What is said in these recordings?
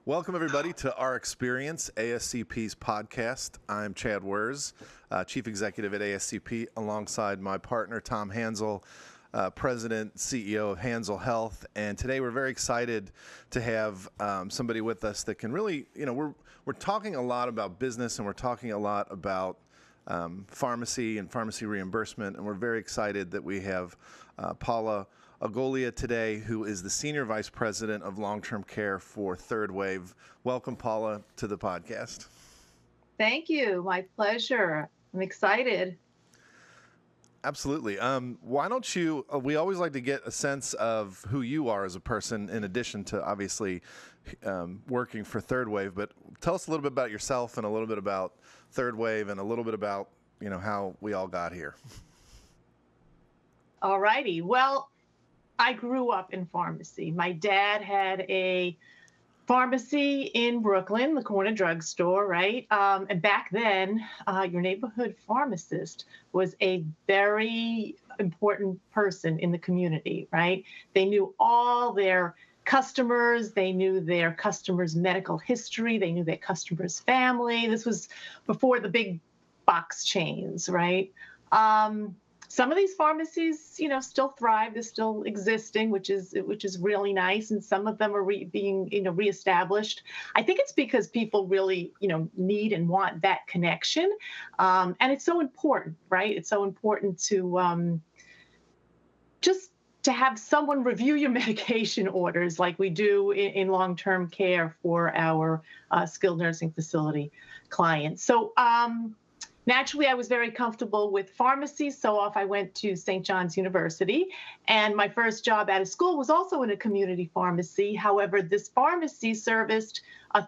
Welcome, everybody, to Our Experience, ASCP's podcast. I'm Chad Wers, Chief Executive at ASCP, alongside my partner, Tom Hansel, President, CEO of Hansel Health. And today we're very excited to have somebody with us that can really, we're talking a lot about business and we're talking a lot about pharmacy and pharmacy reimbursement. And we're very excited that we have Paula Agoglia today, who is the Senior Vice President of Long-Term Care for Third Wave. Welcome, Paula, to the podcast. Thank you. My pleasure. I'm excited. Absolutely. Why don't you, we always like to get a sense of who you are as a person, in addition to obviously working for Third Wave, but tell us a little bit about yourself and a little bit about Third Wave and a little bit about, how we all got here. All righty. Well, I grew up in pharmacy. My dad had a pharmacy in Brooklyn, the corner drugstore, right? And back then, your neighborhood pharmacist was a very important person in the community, right? They knew all their customers. They knew their customers' medical history. They knew their customers' family. This was before the big box chains, right? Some of these pharmacies, still thrive. They're still existing, which is really nice. And some of them are being reestablished. I think it's because people really, need and want that connection. And it's so important, right? It's so important to just to have someone review your medication orders like we do in long-term care for our skilled nursing facility clients. So, naturally, I was very comfortable with pharmacy, so off I went to St. John's University. And my first job out of school was also in a community pharmacy. However, this pharmacy serviced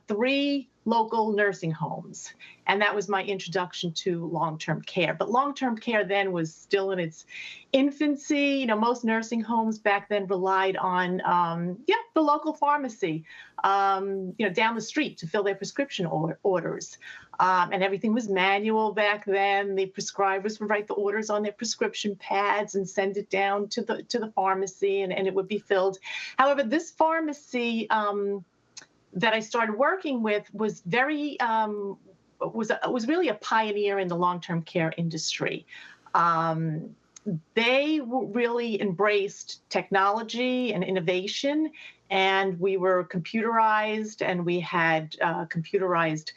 3 local nursing homes. And that was my introduction to long-term care. But long-term care then was still in its infancy. Most nursing homes back then relied on, the local pharmacy, down the street to fill their prescription orders. And everything was manual back then. The prescribers would write the orders on their prescription pads and send it down to the pharmacy, and it would be filled. However, this pharmacy that I started working with was very was really a pioneer in the long-term care industry. They really embraced technology and innovation, and we were computerized, and we had computerized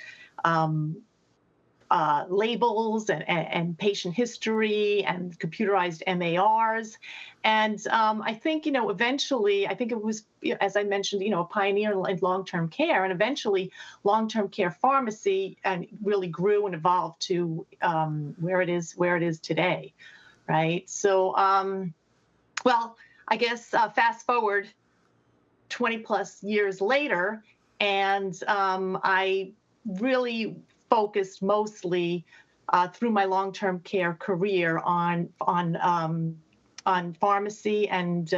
labels and patient history and computerized MARs. And I think, eventually, I think it was, as I mentioned, a pioneer in long-term care. And eventually, long-term care pharmacy really grew and evolved to where it is today, right? So, well, I guess fast forward 20 plus years later, and I really focused mostly through my long-term care career on pharmacy and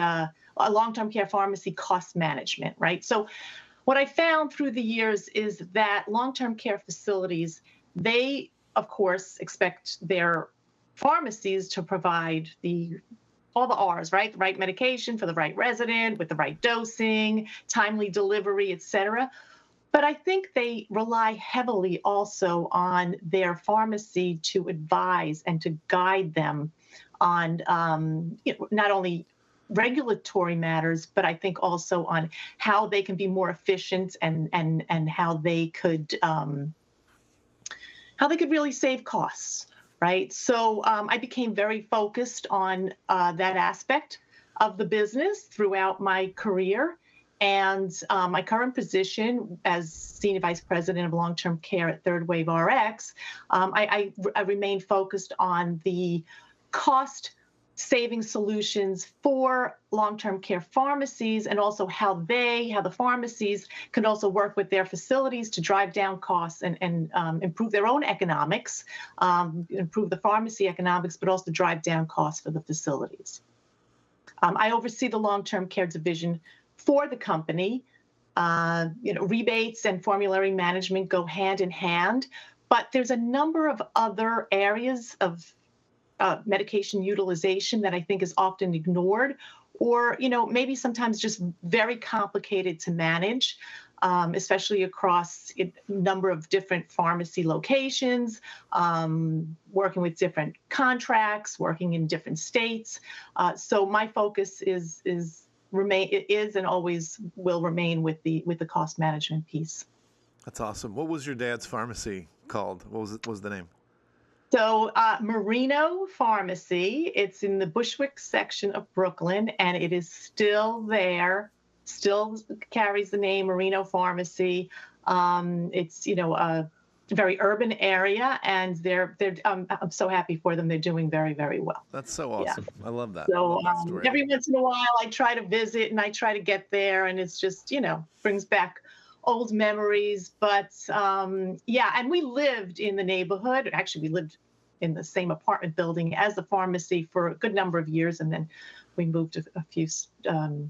long-term care pharmacy cost management, right? So what I found through the years is that long-term care facilities, they, of course, expect their pharmacies to provide all the R's, right? The right medication for the right resident with the right dosing, timely delivery, et cetera. But I think they rely heavily also on their pharmacy to advise and to guide them on not only regulatory matters, but I think also on how they can be more efficient and how they could really save costs, right? So I became very focused on that aspect of the business throughout my career. And my current position as Senior Vice President of Long-Term Care at Third Wave RX, I remain focused on the cost-saving solutions for long-term care pharmacies, and also how the pharmacies can also work with their facilities to drive down costs and improve their own economics, improve the pharmacy economics, but also drive down costs for the facilities. I oversee the long-term care division for the company. Rebates and formulary management go hand in hand, but there's a number of other areas of medication utilization that I think is often ignored or, maybe sometimes just very complicated to manage, especially across a number of different pharmacy locations, working with different contracts, working in different states. So my focus is and always will remain with the cost management piece. That's awesome. What was your dad's pharmacy called? What was the name? So Marino Pharmacy, it's in the Bushwick section of Brooklyn, and it is still there, still carries the name Marino Pharmacy. It's, a very urban area, and I'm so happy for them. They're doing very, very well. That's so awesome. Yeah. I love that. So I love that story. Every once in a while I try to visit and I try to get there, and it's just, brings back old memories. But yeah, and we lived in the neighborhood. Actually, we lived in the same apartment building as the pharmacy for a good number of years, and then we moved a few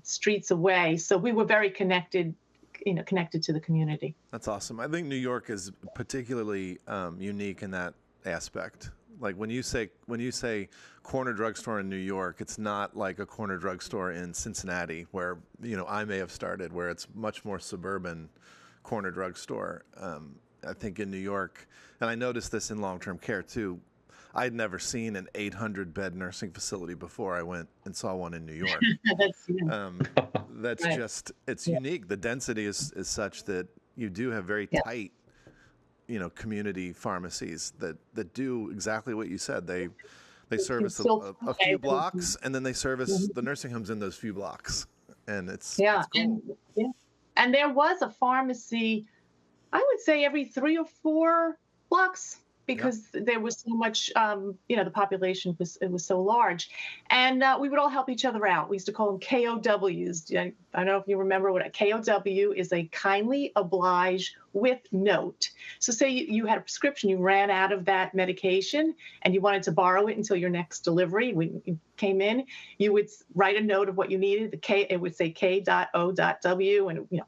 streets away. So we were very connected to the community. That's awesome. I think New York is particularly unique in that aspect. Like when you say corner drugstore in New York, it's not like a corner drugstore in Cincinnati where I may have started, where it's much more suburban corner drugstore. I think in New York, and I noticed this in long-term care too, I'd never seen an 800-bed nursing facility before I went and saw one in New York. That's right. It's unique. The density is such that you do have very tight, community pharmacies that do exactly what you said. They service a few blocks, and then they service the nursing homes in those few blocks. And it's cool. And there was a pharmacy, I would say every 3 or 4 blocks, because there was so much, the population was so large. And we would all help each other out. We used to call them KOWs. I don't know if you remember what a KOW is. A kindly oblige with note. So say you had a prescription, you ran out of that medication, and you wanted to borrow it until your next delivery. When you came in, you would write a note of what you needed. It would say K.O.W. and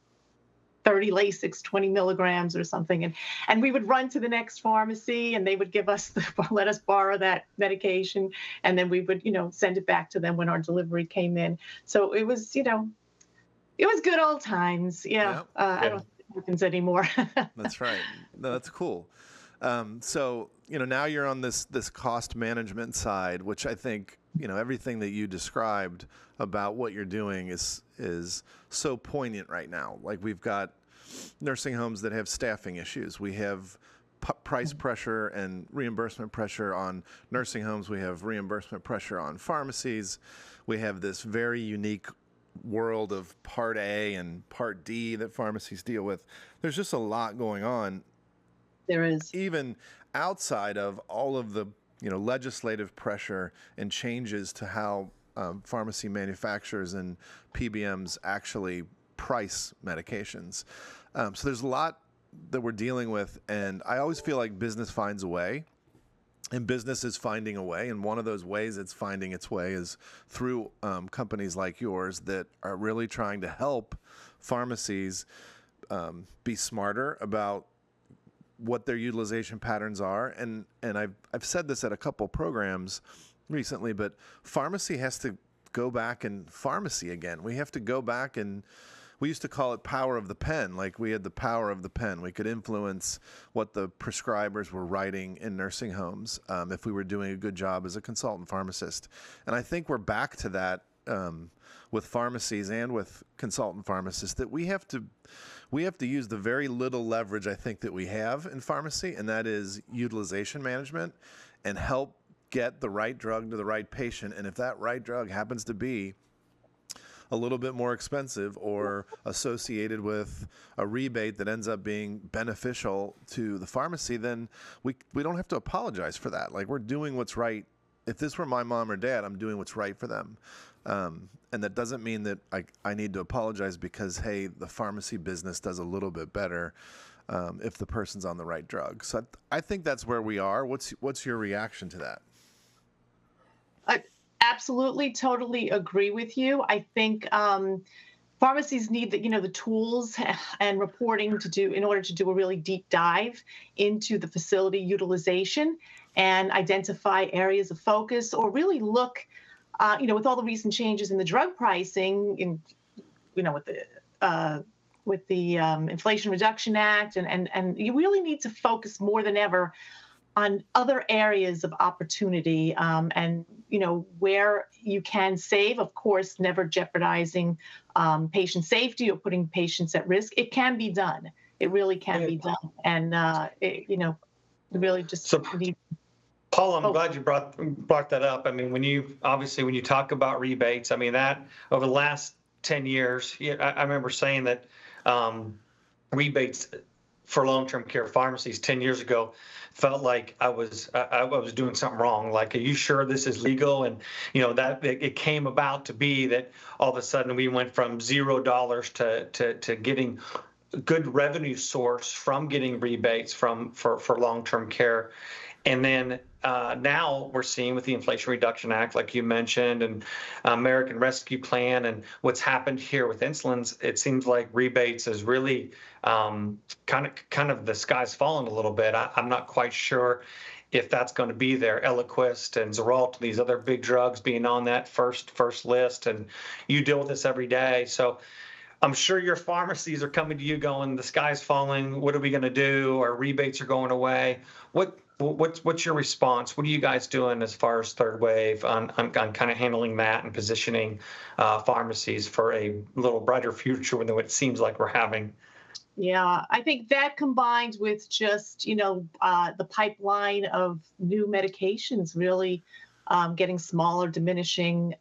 30 Lasix, 20 milligrams or something. And we would run to the next pharmacy, and they would let us borrow that medication. And then we would, send it back to them when our delivery came in. So it was, it was good old times. Yeah. I don't think it happens anymore. That's right. No, that's cool. So, now you're on this cost management side, which I think, everything that you described about what you're doing is so poignant right now. Like we've got nursing homes that have staffing issues. We have price pressure and reimbursement pressure on nursing homes. We have reimbursement pressure on pharmacies. We have this very unique world of Part A and Part D that pharmacies deal with. There's just a lot going on. There is. Even outside of all of the legislative pressure and changes to how pharmacy manufacturers and PBMs actually price medications. So there's a lot that we're dealing with, and I always feel like business finds a way, and business is finding a way, and one of those ways it's finding its way is through companies like yours that are really trying to help pharmacies be smarter about what their utilization patterns are. And I've said this at a couple programs recently, but pharmacy has to go back and pharmacy again. We have to go back, and we used to call it power of the pen. Like we had the power of the pen. We could influence what the prescribers were writing in nursing homes if we were doing a good job as a consultant pharmacist. And I think we're back to that with pharmacies and with consultant pharmacists, that we have to use the very little leverage I think that we have in pharmacy, and that is utilization management, and help get the right drug to the right patient. And if that right drug happens to be a little bit more expensive or associated with a rebate that ends up being beneficial to the pharmacy, then we don't have to apologize for that. Like, we're doing what's right. If this were my mom or dad, I'm doing what's right for them. And that doesn't mean that I need to apologize because, hey, the pharmacy business does a little bit better if the person's on the right drug. So I think that's where we are. What's your reaction to that? I absolutely, totally agree with you. I think pharmacies need the tools and reporting in order to do a really deep dive into the facility utilization and identify areas of focus, or really look with all the recent changes in the drug pricing, with the Inflation Reduction Act, and you really need to focus more than ever on other areas of opportunity, and where you can save, of course, never jeopardizing patient safety or putting patients at risk. It can be done. It really can be done, and really just need. Paul, I'm glad you brought that up. I mean, when you talk about rebates, I mean that over the last 10 years, I remember saying that rebates for long-term care pharmacies 10 years ago felt like I was doing something wrong. Like, are you sure this is legal? And that it came about to be that all of a sudden we went from $0 to getting good revenue source from getting rebates for long-term care. And then now we're seeing with the Inflation Reduction Act, like you mentioned, and American Rescue Plan, and what's happened here with insulins, it seems like rebates is really kind of the sky's fallen a little bit. I'm not quite sure if that's going to be there. Eliquis and Xarelto, these other big drugs being on that first list, and you deal with this every day. So I'm sure your pharmacies are coming to you going, the sky's falling, what are we going to do? Our rebates are going away. What's your response? What are you guys doing as far as third wave on kind of handling that and positioning pharmacies for a little brighter future than what it seems like we're having? Yeah, I think that combined with just, the pipeline of new medications really getting smaller, diminishing,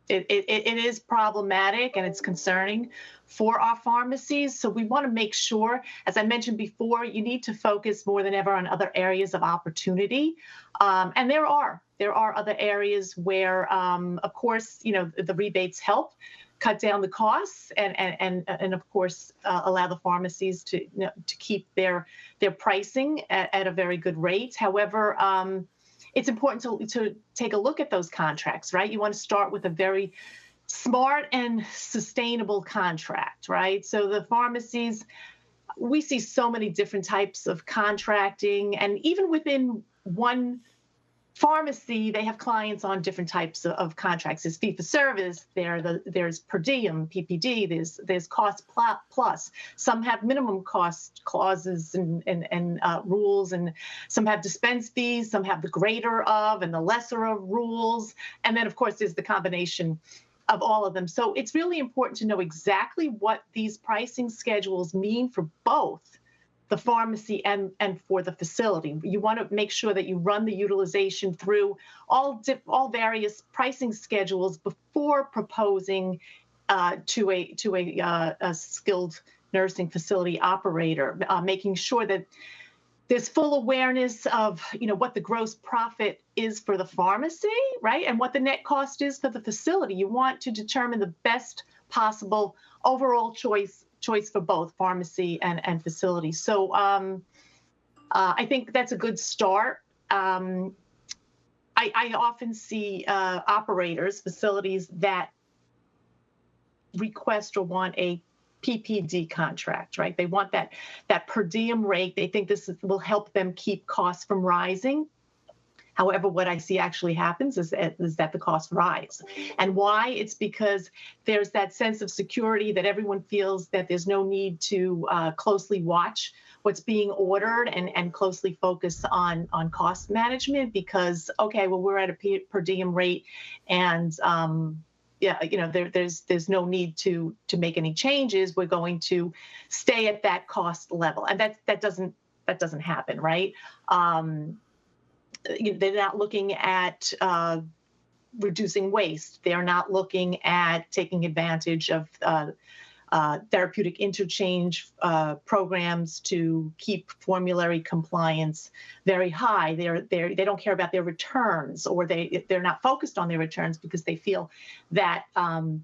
it is problematic and it's concerning for our pharmacies. So we want to make sure, as I mentioned before, you need to focus more than ever on other areas of opportunity. And there are other areas where, of course, the rebates help cut down the costs and of course allow the pharmacies to keep their pricing at a very good rate. However, it's important to take a look at those contracts, right? You want to start with a very smart and sustainable contract, right? So the pharmacies, we see so many different types of contracting, and even within one pharmacy, they have clients on different types of contracts. There's fee for service, there's per diem, PPD, there's cost plus. Some have minimum cost clauses and rules, and some have dispense fees, some have the greater of and the lesser of rules. And then, of course, there's the combination of all of them. So it's really important to know exactly what these pricing schedules mean for both the pharmacy and for the facility. You want to make sure that you run the utilization through all various pricing schedules before proposing to a skilled nursing facility operator, making sure that there's full awareness of what the gross profit is for the pharmacy, right, and what the net cost is for the facility. You want to determine the best possible overall choice for both pharmacy and facility. So I think that's a good start. I often see operators, facilities that request or want a PPD contract, right? They want that per diem rate. They think this will help them keep costs from rising. However, what I see actually happens is that the costs rise. And why? It's because there's that sense of security that everyone feels that there's no need to closely watch what's being ordered and closely focus on cost management because, okay, well, we're at a per diem rate and there's no need to make any changes. We're going to stay at that cost level. And that doesn't happen, right? They're not looking at reducing waste. They're not looking at taking advantage of therapeutic interchange programs to keep formulary compliance very high. They don't care about their returns, or they're not focused on their returns because they feel that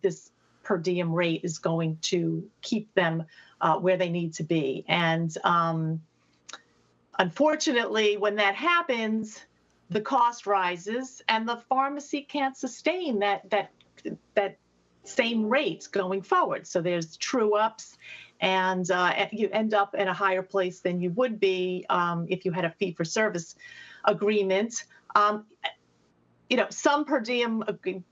this per diem rate is going to keep them where they need to be. And unfortunately, when that happens, the cost rises and the pharmacy can't sustain that same rate going forward. So there's true ups and you end up in a higher place than you would be if you had a fee for service agreement. some per diem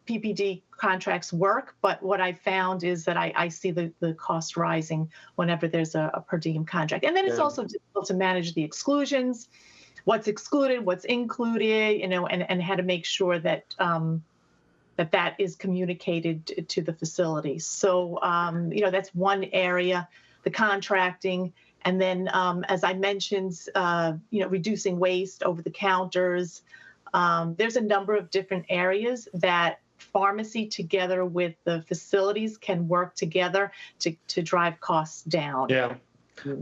PPD contracts work, but what I found is that I see the cost rising whenever there's a per diem contract. And then it's also difficult to manage the exclusions, what's excluded, what's included, and how to make sure that that is communicated to the facility. So, that's one area, the contracting. And then, as I mentioned, reducing waste over the counters. There's a number of different areas that pharmacy together with the facilities can work together to drive costs down. Yeah.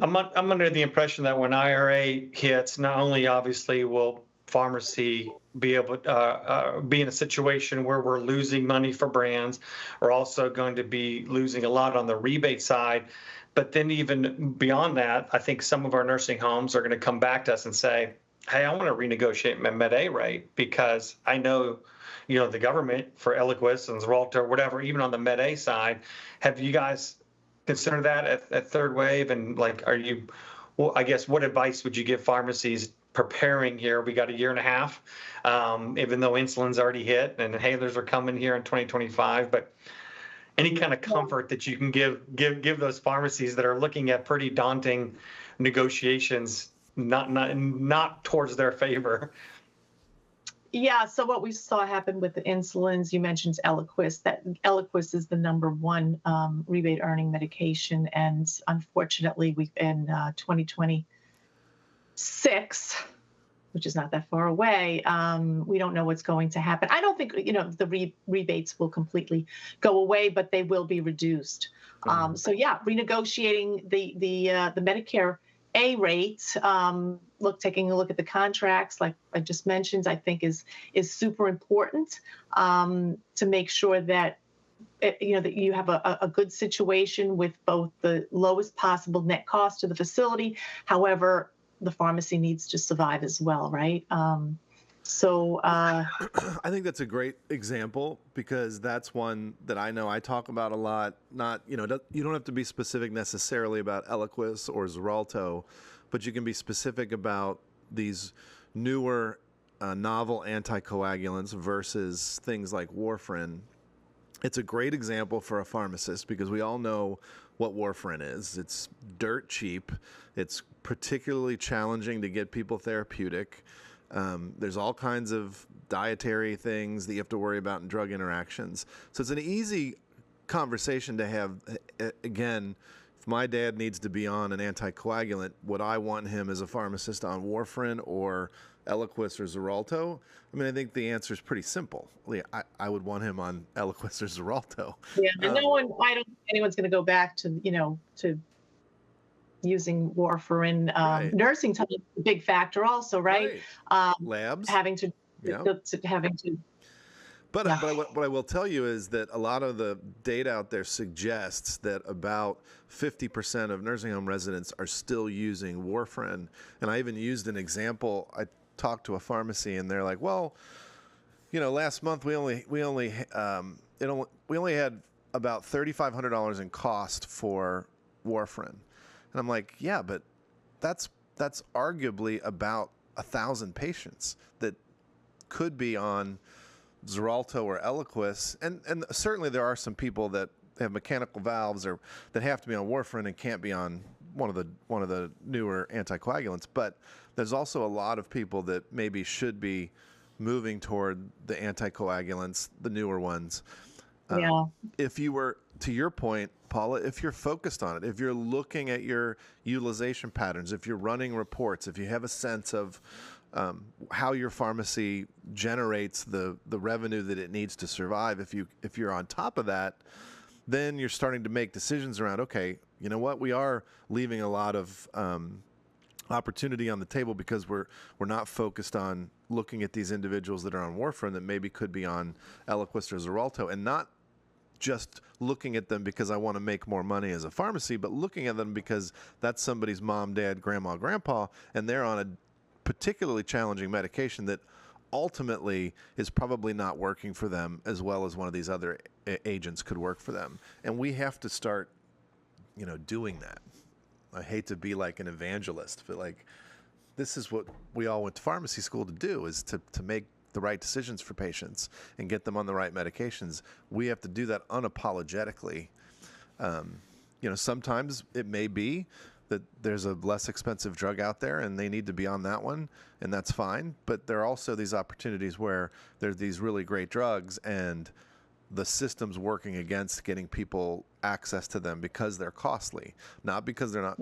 I'm under the impression that when IRA hits, not only obviously will pharmacy be able to be in a situation where we're losing money for brands, we're also going to be losing a lot on the rebate side. But then even beyond that, I think some of our nursing homes are going to come back to us and say, hey, I want to renegotiate my Med A rate because I know, the government for Eliquis and Xarelto, whatever, even on the Med A side, have you guys considered that at third wave? And I guess, what advice would you give pharmacies preparing here? We got a year and a half, even though insulin's already hit and inhalers are coming here in 2025, but any kind of comfort that you can give those pharmacies that are looking at pretty daunting negotiations, not towards their favor. Yeah, so what we saw happen with the insulins, you mentioned Eliquis, that Eliquis is the number one rebate earning medication. And unfortunately, in 2026, which is not that far away, we don't know what's going to happen. I don't think, the rebates will completely go away, but they will be reduced. So yeah, renegotiating the Medicare A rate, taking a look at the contracts, like I just mentioned, I think is super important to make sure that that you have a good situation with both the lowest possible net cost to the facility. However, the pharmacy needs to survive as well, right? I think that's a great example because that's one that I know I talk about a lot. Not, you don't have to be specific necessarily about Eliquis or Xarelto, but you can be specific about these newer novel anticoagulants versus things like warfarin. It's a great example for a pharmacist because we all know what warfarin is. It's dirt cheap. It's particularly challenging to get people therapeutic. There's all kinds of dietary things that you have to worry about in drug interactions. So it's an easy conversation to have. Again, if my dad needs to be on an anticoagulant, would I want him as a pharmacist on warfarin or Eliquis or Xarelto? I mean, I think the answer is pretty simple. I would want him on Eliquis or Xarelto. Yeah, and I don't think anyone's going to go back to using warfarin. Right. Nursing time is a big factor also, right? Labs. Having to. But what I will tell you is that a lot of the data out there suggests that about 50% of nursing home residents are still using warfarin. And I even used an example. I talked to a pharmacy, and they're like, "Well, last month we only had about $3,500 in cost for warfarin." And I'm like, "Yeah, but that's arguably about 1,000 patients that could be on Xarelto or Eliquis, and certainly there are some people that have mechanical valves or that have to be on warfarin and can't be on one of the newer anticoagulants. But there's also a lot of people that maybe should be moving toward the anticoagulants, the newer ones. If you were, to your point, Paula, if you're focused on it, if you're looking at your utilization patterns, if you're running reports, if you have a sense of how your pharmacy generates the revenue that it needs to survive, if you're on top of that, then you're starting to make decisions around, okay, you know what, we are leaving a lot of opportunity on the table because we're not focused on looking at these individuals that are on warfarin that maybe could be on Eliquis or Xarelto, and not just looking at them because I want to make more money as a pharmacy, but looking at them because that's somebody's mom, dad, grandma, grandpa, and they're on a particularly challenging medication that ultimately is probably not working for them as well as one of these other agents could work for them. And we have to start, doing that. I hate to be like an evangelist, but like this is what we all went to pharmacy school to do, is to make the right decisions for patients and get them on the right medications. We have to do that unapologetically. Sometimes it may be that there's a less expensive drug out there and they need to be on that one, and that's fine. But there are also these opportunities where there's these really great drugs and the system's working against getting people access to them because they're costly, not because they're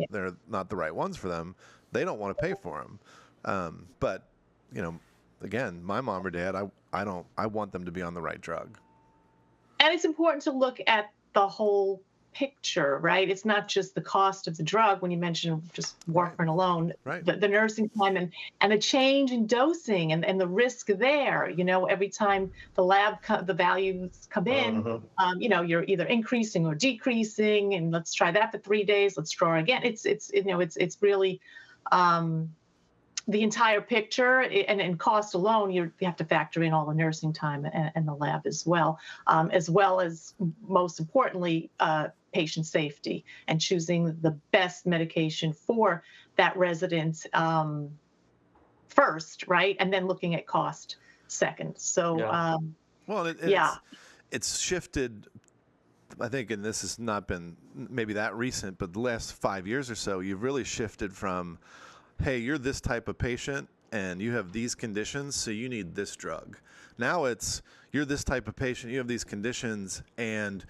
not the right ones for them. They don't want to pay for them. But again, my mom or dad, I want them to be on the right drug. And it's important to look at the whole picture, right? It's not just the cost of the drug when you mention just warfarin alone, right. the nursing time and the change in dosing and the risk there. Every time the values come in, you're either increasing or decreasing, and let's try that for 3 days. Let's draw again. It's really the entire picture, and cost alone, you have to factor in all the nursing time and the lab as well as most importantly, patient safety and choosing the best medication for that resident first, right? And then looking at cost second. So, it's shifted, I think, and this has not been maybe that recent, but the last 5 years or so, you've really shifted from, hey, you're this type of patient and you have these conditions, so you need this drug. Now it's, you're this type of patient, you have these conditions, and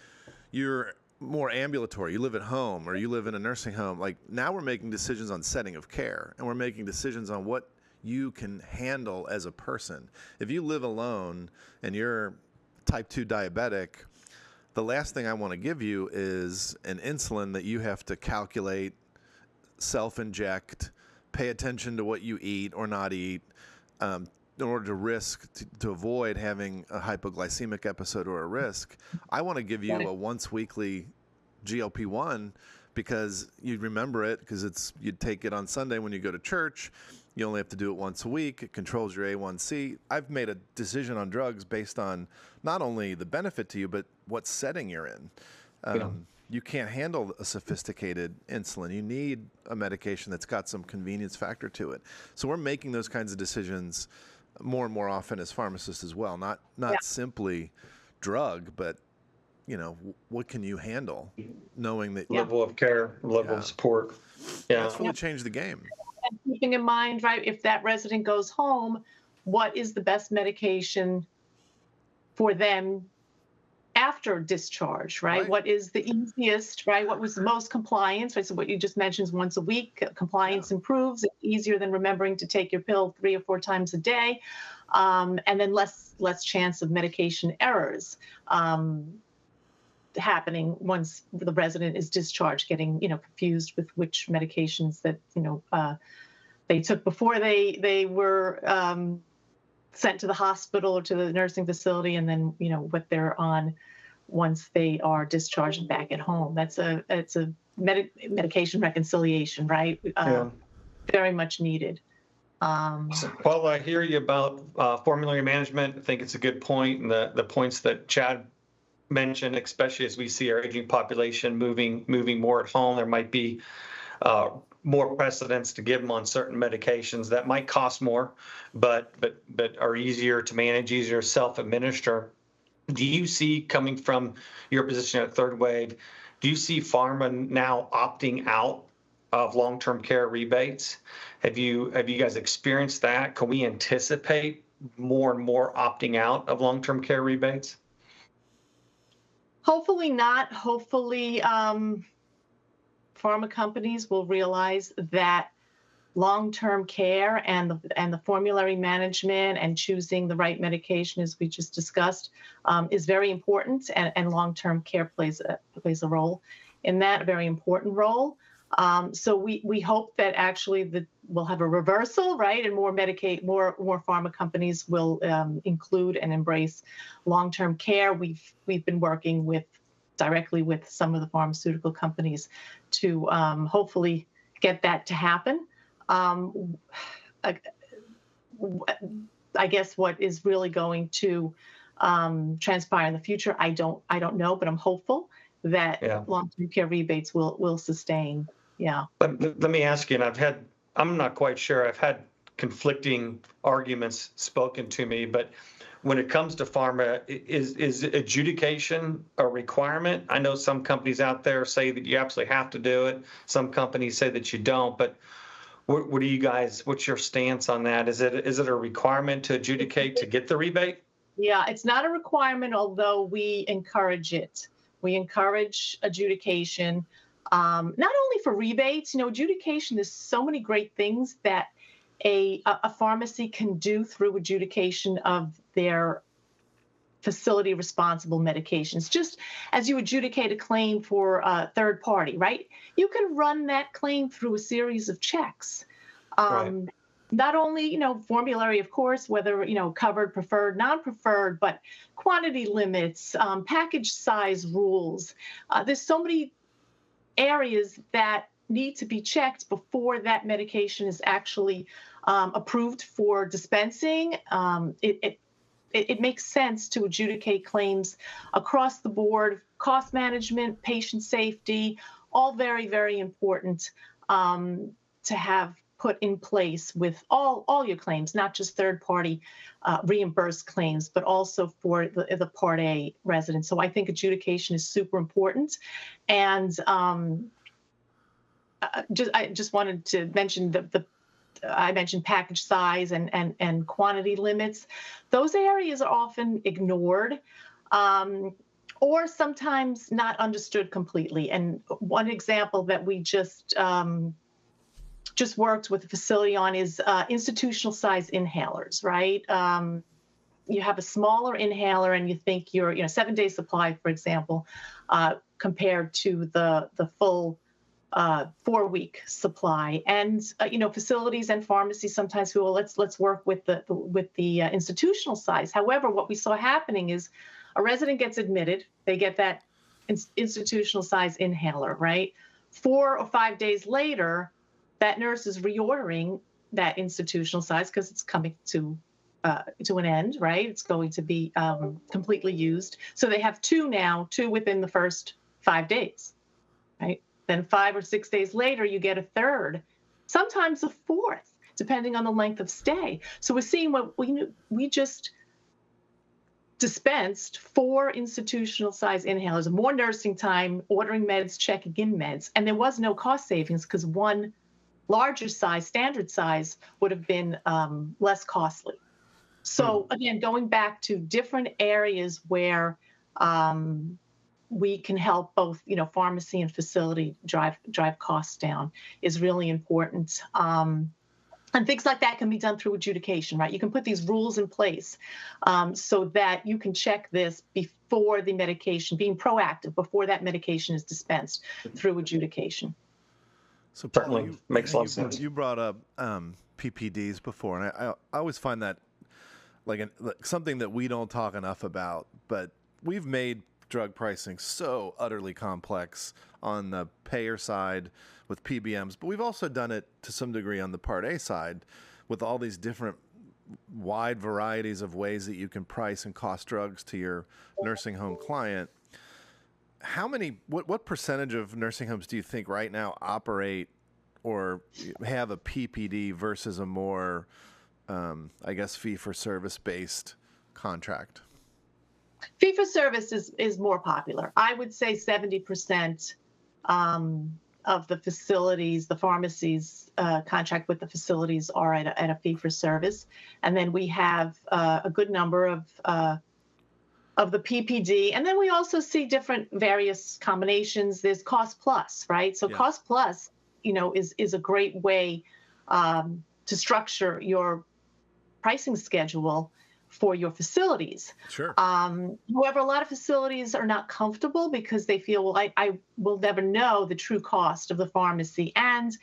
you're more ambulatory. You live at home or you live in a nursing home. Like, now we're making decisions on setting of care, and we're making decisions on what you can handle as a person. If you live alone and you're type 2 diabetic, the last thing I want to give you is an insulin that you have to calculate, self-inject, pay attention to what you eat or not eat, in order to avoid having a hypoglycemic episode or a risk. I want to give you a once weekly GLP-1 because you remember it, because you'd take it on Sunday when you go to church. You only have to do it once a week. It controls your A1C. I've made a decision on drugs based on not only the benefit to you, but what setting you're in. You can't handle a sophisticated insulin. You need a medication that's got some convenience factor to it. So we're making those kinds of decisions more and more often as pharmacists as well. Not simply drug, but what can you handle, knowing that level of care, level of support. That's really changed the game. And keeping in mind, right, if that resident goes home, what is the best medication for them after discharge, right? What is the easiest, right? What was the most compliance, right? So what you just mentioned is once a week, compliance improves. It's easier than remembering to take your pill 3 or 4 times a day. And then less chance of medication errors happening once the resident is discharged, getting, confused with which medications that, they took before they were sent to the hospital or to the nursing facility, and then what they're on once they are discharged and back at home. It's a medication reconciliation, right? Very much needed. Well, I hear you about formulary management. I think it's a good point, and the points that Chad mentioned, especially as we see our aging population moving more at home, there might be more precedence to give them on certain medications that might cost more, but are easier to manage, easier to self-administer. Do you see, coming from your position at Third Wave, do you see pharma now opting out of long-term care rebates? Have you guys experienced that? Can we anticipate more and more opting out of long-term care rebates? Hopefully not. Hopefully, pharma companies will realize that long-term care and the formulary management and choosing the right medication, as we just discussed, is very important, and long-term care plays a role in that, a very important role. So we hope that actually we'll have a reversal, right, and more pharma companies will include and embrace long-term care. We've been working directly with some of the pharmaceutical companies to hopefully get that to happen. I guess what is really going to transpire in the future, I don't know, but I'm hopeful that long-term care rebates will sustain. Yeah. Let me ask you, and I'm not quite sure. I've had conflicting arguments spoken to me, but when it comes to pharma, is adjudication a requirement? I know some companies out there say that you absolutely have to do it. Some companies say that you don't, but what do you guys, what's your stance on that? Is it a requirement to adjudicate to get the rebate? Yeah, it's not a requirement, although we encourage it. We encourage adjudication, not only for rebates. Adjudication, there's so many great things that a pharmacy can do through adjudication of their facility responsible medications. Just as you adjudicate a claim for a third party, right? You can run that claim through a series of checks. Right. Not only, formulary, of course, whether, covered, preferred, non-preferred, but quantity limits, package size rules. There's so many areas that need to be checked before that medication is actually approved for dispensing. It makes sense to adjudicate claims across the board, cost management, patient safety, all very, very important to have put in place with all your claims, not just third-party reimbursed claims, but also for the Part A residents. So I think adjudication is super important. And I just wanted to mention I mentioned package size and quantity limits. Those areas are often ignored or sometimes not understood completely. And one example that we just worked with the facility on is institutional size inhalers, right? You have a smaller inhaler and you think your 7-day supply, for example, compared to the full 4-week supply. And facilities and pharmacies sometimes feel, well, let's work with the institutional size. However, what we saw happening is a resident gets admitted, they get that institutional size inhaler, right? 4 or 5 days later, that nurse is reordering that institutional size because it's coming to an end, right? It's going to be completely used. So they have two within the first 5 days, right? Then 5 or 6 days later, you get a third, sometimes a fourth, depending on the length of stay. So we're seeing what we just dispensed 4 institutional size inhalers, more nursing time, ordering meds, checking in meds, and there was no cost savings because one larger size, standard size, would have been less costly. So again, going back to different areas where we can help both, pharmacy and facility drive costs down is really important. And things like that can be done through adjudication, right? You can put these rules in place so that you can check this before the medication, being proactive before that medication is dispensed through adjudication. So certainly makes a lot of sense. You brought up PPDs before, and I always find that like something that we don't talk enough about, but we've made drug pricing so utterly complex on the payer side with PBMs, but we've also done it to some degree on the Part A side with all these different wide varieties of ways that you can price and cost drugs to your nursing home client. What percentage of nursing homes do you think right now operate or have a PPD versus a more, fee-for-service based contract? Fee-for-service is more popular. I would say 70% of the facilities, the pharmacies contract with the facilities are at a fee-for-service. And then we have a good number of the PPD. And then we also see different various combinations. There's cost plus, right? So cost plus, is a great way to structure your pricing schedule for your facilities. Sure. However, a lot of facilities are not comfortable because they feel, well, I will never know the true cost of the pharmacy and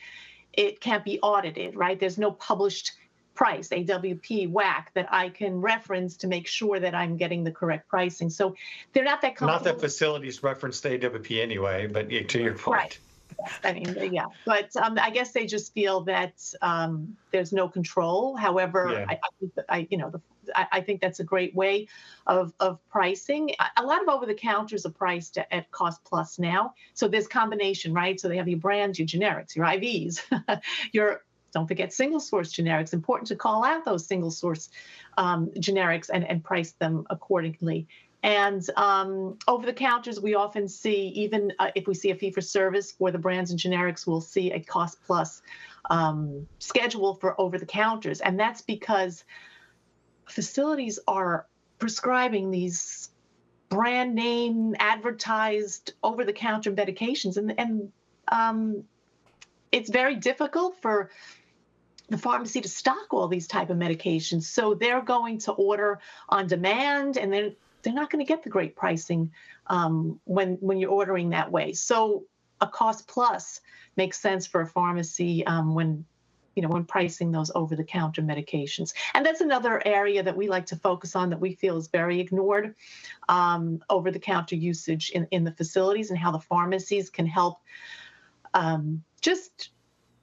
it can't be audited, right? There's no published price, AWP, WAC, that I can reference to make sure that I'm getting the correct pricing. So they're not that comfortable. Not that facilities reference the AWP anyway, but to your point. Right. I mean, yeah, but I guess they just feel that there's no control. However, I think that's a great way of pricing. A lot of over-the-counters are priced at cost plus now. So there's combination, right? So they have your brands, your generics, your IVs, your Don't forget single source generics. Important to call out those single source generics and price them accordingly. And over the counters, we often see, even if we see a fee for service for the brands and generics, we'll see a cost plus schedule for over the counters. And that's because facilities are prescribing these brand name advertised over the counter medications. And it's very difficult for the pharmacy to stock all these type of medications. So they're going to order on demand, and then they're not going to get the great pricing when you're ordering that way. So a cost plus makes sense for a pharmacy when pricing those over-the-counter medications. And that's another area that we like to focus on that we feel is very ignored, over-the-counter usage in the facilities, and how the pharmacies can help just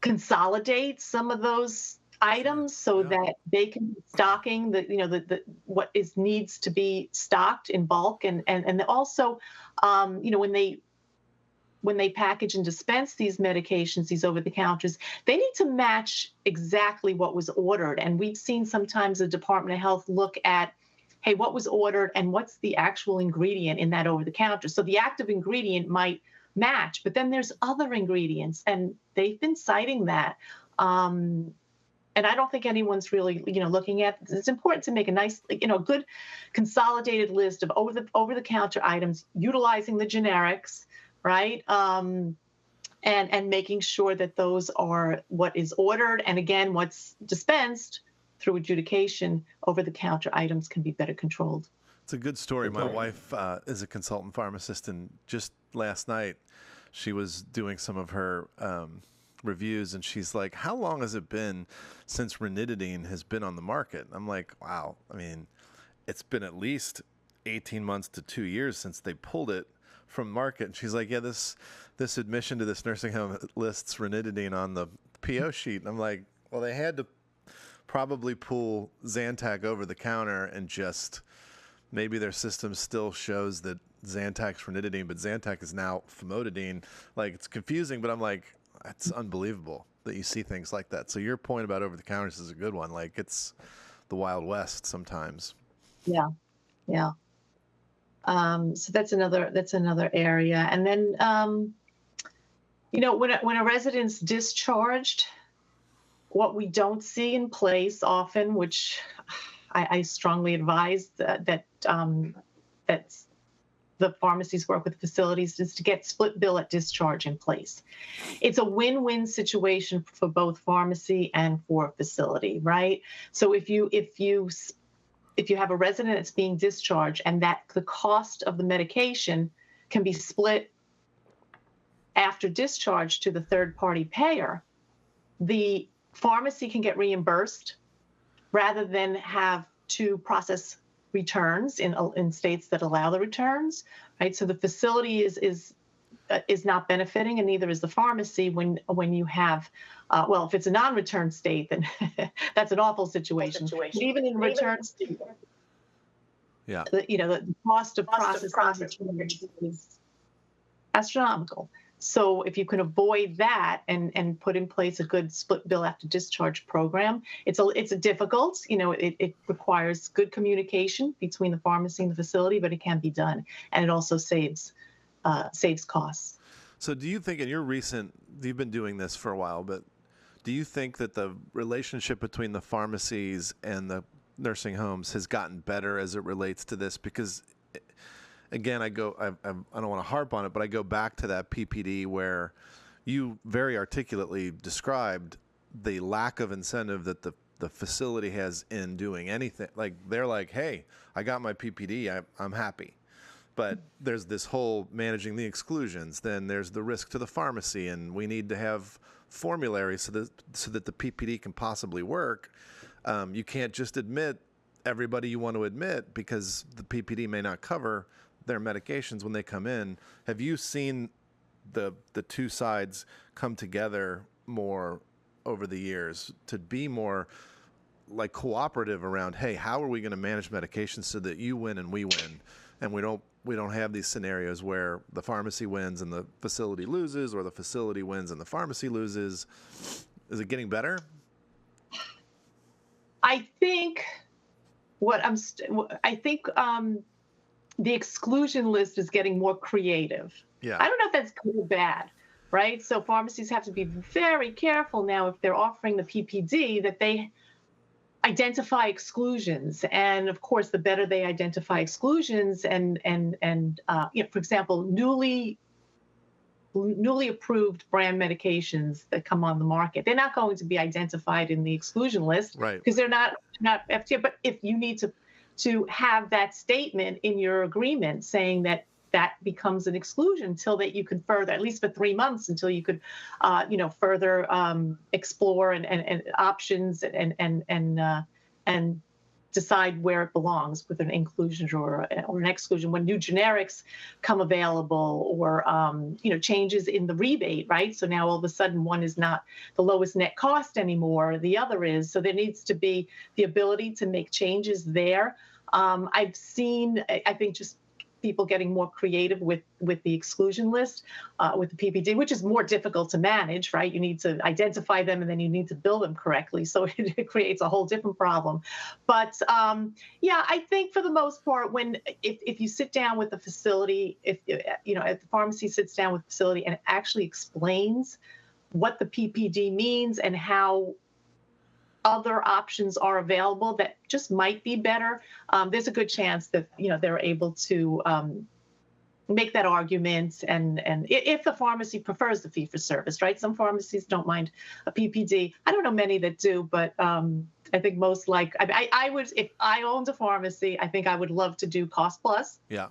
consolidate some of those items so that they can be stocking what needs to be stocked in bulk, and also when they package and dispense these medications, these over-the-counters, they need to match exactly what was ordered. And we've seen sometimes the Department of Health look at, hey, what was ordered and what's the actual ingredient in that over-the-counter. So the active ingredient might match, but then there's other ingredients, and they've been citing that. And I don't think anyone's really, looking at. It's important to make a nice, good consolidated list of over-the-counter items, utilizing the generics, right? And making sure that those are what is ordered, and again, what's dispensed through adjudication. Over-the-counter items can be better controlled. It's a good story. My wife is a consultant pharmacist, and just last night she was doing some of her reviews, and she's like, how long has it been since ranitidine has been on the market? I'm like, wow. I mean, it's been at least 18 months to 2 years since they pulled it from market. And she's like, yeah, this admission to this nursing home lists ranitidine on the PO sheet. And I'm like, well, they had to probably pull Zantac over the counter, and just maybe their system still shows that Zantac's ranitidine, but Zantac is now famotidine. Like, it's confusing, but I'm like, it's unbelievable that you see things like that. So your point about over the counters is a good one. Like, it's the Wild West sometimes. Yeah. So that's another area. And then, when a resident's discharged, what we don't see in place often, which I strongly advise that the pharmacies work with facilities, is to get split bill at discharge in place. It's a win-win situation for both pharmacy and for facility, right? So if you have a resident that's being discharged, and that the cost of the medication can be split after discharge to the third-party payer, the pharmacy can get reimbursed rather than have to process returns in states that allow the returns, right? So the facility is not benefiting, and neither is the pharmacy when you have, if it's a non-return state, then that's an awful situation. But even in return state, the cost of processing is astronomical. So if you can avoid that and put in place a good split bill after discharge program, it's a difficult, it requires good communication between the pharmacy and the facility, but it can be done. And it also saves costs. So do you think you've been doing this for a while, but do you think that the relationship between the pharmacies and the nursing homes has gotten better as it relates to this? Because again, I don't want to harp on it, but I go back to that PPD where you very articulately described the lack of incentive that the facility has in doing anything. Like, they're like, hey, I got my PPD, I'm happy. But there's this whole managing the exclusions. Then there's the risk to the pharmacy, and we need to have formularies so that the PPD can possibly work. You can't just admit everybody you want to admit, because the PPD may not cover their medications when they come in. Have you seen the two sides come together more over the years to be more like cooperative around, hey, how are we going to manage medications so that you win and we win, and we don't have these scenarios where the pharmacy wins and the facility loses, or the facility wins and the pharmacy loses? Is it getting better? I think the exclusion list is getting more creative. Yeah. I don't know if that's good or bad, right? So pharmacies have to be very careful now if they're offering the PPD that they identify exclusions. And of course, the better they identify exclusions and for example, newly approved brand medications that come on the market, they're not going to be identified in the exclusion list, Right. because they're not FDA. But if you need to have that statement in your agreement saying that becomes an exclusion until that you can further, at least for 3 months, until you could, further explore and options and decide where it belongs with an inclusion or an exclusion. When new generics come available, or changes in the rebate, right? So now all of a sudden one is not the lowest net cost anymore, the other is. So there needs to be the ability to make changes there. I've seen, I think, just people getting more creative with the exclusion list, with the PPD, which is more difficult to manage, right? You need to identify them and then you need to bill them correctly. So it creates a whole different problem. But I think for the most part, if you sit down with the facility, if the pharmacy sits down with the facility and actually explains what the PPD means and how other options are available that just might be better, there's a good chance that they're able to make that argument. And if the pharmacy prefers the fee for service, right? Some pharmacies don't mind a PPD. I don't know many that do, but I think most I would, if I owned a pharmacy, I think I would love to do cost plus. Yeah.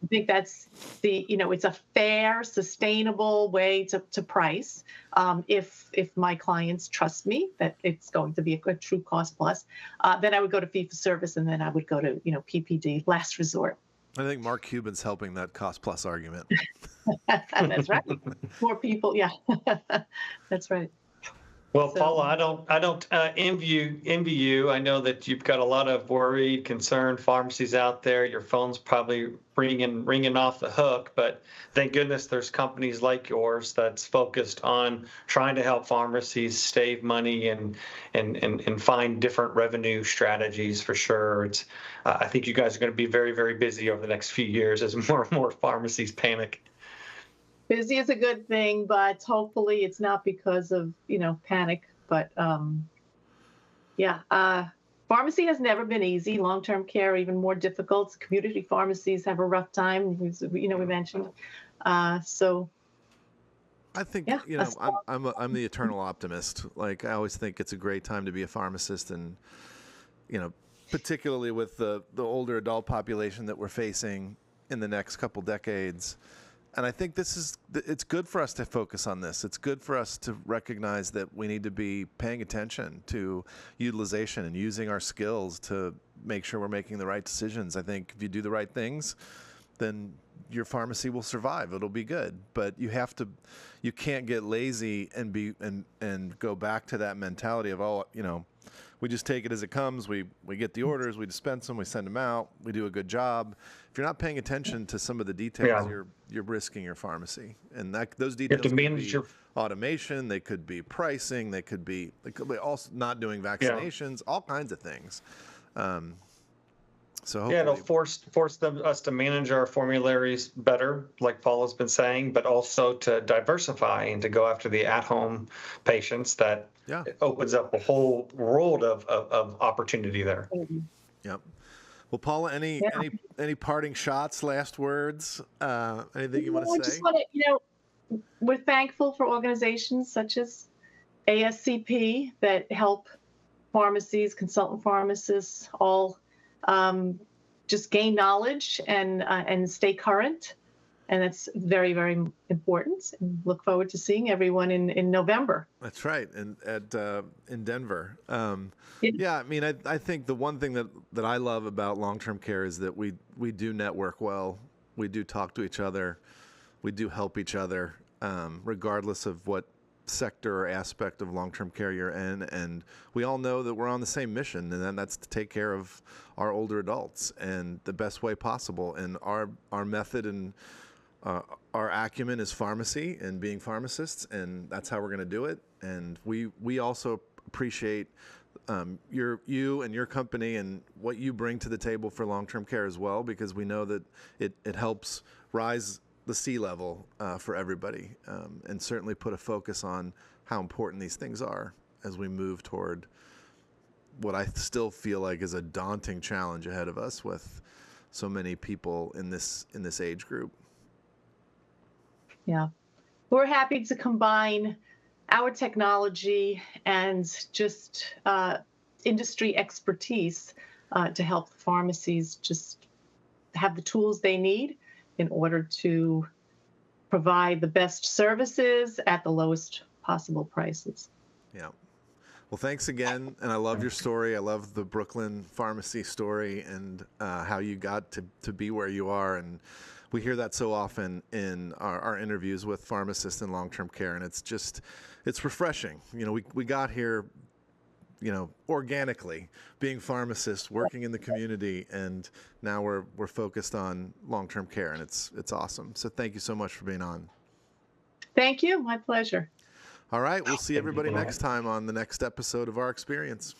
I think that's it's a fair, sustainable way to price. If my clients trust me that it's going to be a true cost plus, then I would go to fee for service, and then I would go to PPD, last resort. I think Mark Cuban's helping that cost plus argument. That's right. More people, yeah, that's right. Well, Paula, I don't envy you. I know that you've got a lot of worried, concerned pharmacies out there. Your phone's probably ringing off the hook, but thank goodness there's companies like yours that's focused on trying to help pharmacies save money and find different revenue strategies for sure. It's I think you guys are going to be very, very busy over the next few years as more and more pharmacies panic. Busy is a good thing, but hopefully it's not because of, panic. But pharmacy has never been easy. Long-term care, even more difficult. Community pharmacies have a rough time, we mentioned. So I think, I'm the eternal optimist. Like, I always think it's a great time to be a pharmacist, and, particularly with the older adult population that we're facing in the next couple decades. And I think it's good for us to focus on this. It's good for us to recognize that we need to be paying attention to utilization and using our skills to make sure we're making the right decisions. I think if you do the right things, then your pharmacy will survive. It'll be good. But you can't get lazy and go back to that mentality of, we just take it as it comes. We get the orders, we dispense them, we send them out, we do a good job. If you're not paying attention to some of the details, you're risking your pharmacy. And those details could be automation, they could be pricing, they could be also not doing vaccinations, all kinds of things. So it'll force us to manage our formularies better, like Paula's been saying, but also to diversify and to go after the at-home patients. That opens up a whole world of opportunity there. Yep. Well, Paula, any parting shots, last words, anything you want to say? I just want to, we're thankful for organizations such as ASCP that help pharmacies, consultant pharmacists, all just gain knowledge and stay current. And that's very, very important. And look forward to seeing everyone in November. That's right, in Denver. I think the one thing that I love about long-term care is that we do network well. We do talk to each other. We do help each other, regardless of what sector or aspect of long-term care you're in. And we all know that we're on the same mission, and then that's to take care of our older adults and the best way possible. And our method and our acumen is pharmacy and being pharmacists, and that's how we're going to do it. And we also appreciate you and your company and what you bring to the table for long-term care as well, because we know that it helps rise the sea level for everybody, and certainly put a focus on how important these things are as we move toward what I still feel like is a daunting challenge ahead of us with so many people in this age group. Yeah. We're happy to combine our technology and just industry expertise to help the pharmacies just have the tools they need in order to provide the best services at the lowest possible prices. Yeah. Well, thanks again. And I love your story. I love the Brooklyn pharmacy story and how you got to be where you are. And we hear that so often in our interviews with pharmacists in long-term care. And it's refreshing. You know, we got here, you know, organically, being pharmacists, working in the community, and now we're focused on long-term care, and it's awesome. So thank you so much for being on. Thank you. My pleasure. All right, we'll see everybody next time on the next episode of Our Experience.